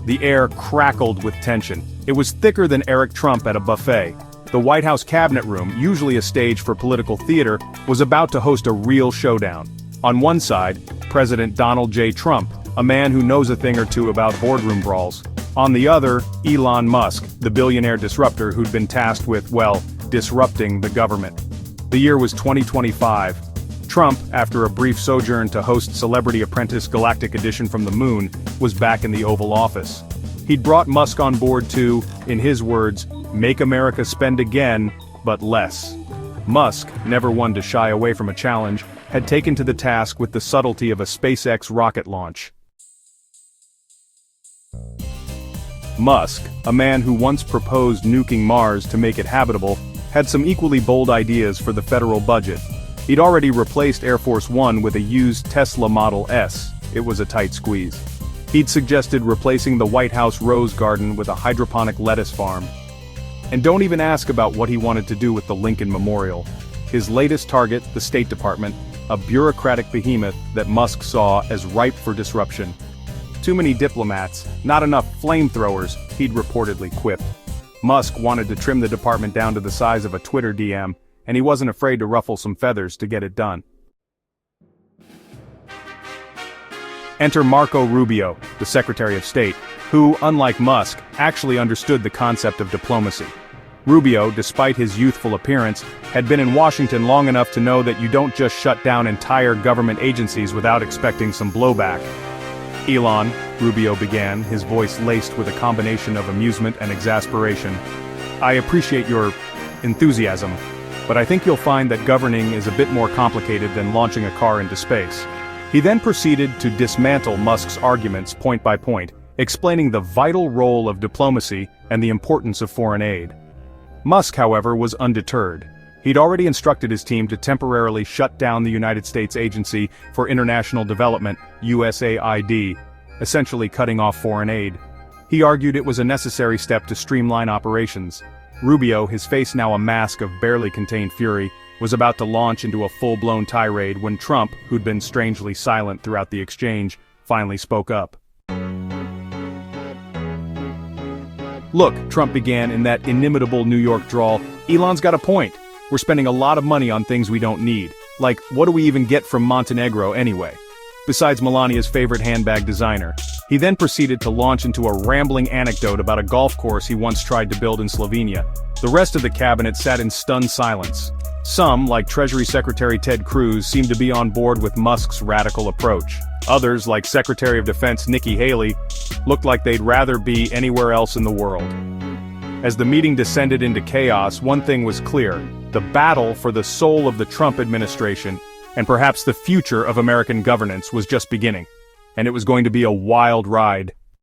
The air crackled with tension. It was thicker than Eric Trump at a buffet. The White House Cabinet Room, usually a stage for political theater, was about to host a real showdown. On one side, President Donald J. Trump, a man who knows a thing or two about boardroom brawls. On the other, Elon Musk, the billionaire disruptor who'd been tasked with, well, disrupting the government. The year was 2025. Trump, after a brief sojourn to host Celebrity Apprentice Galactic Edition from the Moon, was back in the Oval Office. He'd brought Musk on board to, in his words, make America spend again, but less. Musk, never one to shy away from a challenge, had taken to the task with the subtlety of a SpaceX rocket launch. Musk, a man who once proposed nuking Mars to make it habitable, had some equally bold ideas for the federal budget. He'd already replaced Air Force One with a used Tesla Model S. It was a tight squeeze. He'd suggested replacing the White House Rose Garden with a hydroponic lettuce farm. And don't even ask about what he wanted to do with the Lincoln Memorial. His latest target, the State Department, a bureaucratic behemoth that Musk saw as ripe for disruption. Too many diplomats, not enough flamethrowers, he'd reportedly quipped. Musk wanted to trim the department down to the size of a Twitter DM, and he wasn't afraid to ruffle some feathers to get it done. Enter Marco Rubio, the Secretary of State, who, unlike Musk, actually understood the concept of diplomacy. Rubio, despite his youthful appearance, had been in Washington long enough to know that you don't just shut down entire government agencies without expecting some blowback. Elon, Rubio began, his voice laced with a combination of amusement and exasperation. I appreciate your enthusiasm, but I think you'll find that governing is a bit more complicated than launching a car into space. He then proceeded to dismantle Musk's arguments point by point, explaining the vital role of diplomacy and the importance of foreign aid. Musk, however, was undeterred. He'd already instructed his team to temporarily shut down the United States Agency for International Development, USAID, essentially cutting off foreign aid. He argued it was a necessary step to streamline operations. Rubio, his face now a mask of barely contained fury, was about to launch into a full-blown tirade when Trump, who'd been strangely silent throughout the exchange, finally spoke up. Look, Trump began in that inimitable New York drawl, Elon's got a point. We're spending a lot of money on things we don't need. Like, what do we even get from Montenegro anyway? Besides Melania's favorite handbag designer. He then proceeded to launch into a rambling anecdote about a golf course he once tried to build in Slovenia. The rest of the cabinet sat in stunned silence. Some, like Treasury Secretary Ted Cruz, seemed to be on board with Musk's radical approach. Others, like Secretary of Defense Nikki Haley, looked like they'd rather be anywhere else in the world. As the meeting descended into chaos, one thing was clear: the battle for the soul of the Trump administration, and perhaps the future of American governance, was just beginning. And it was going to be a wild ride.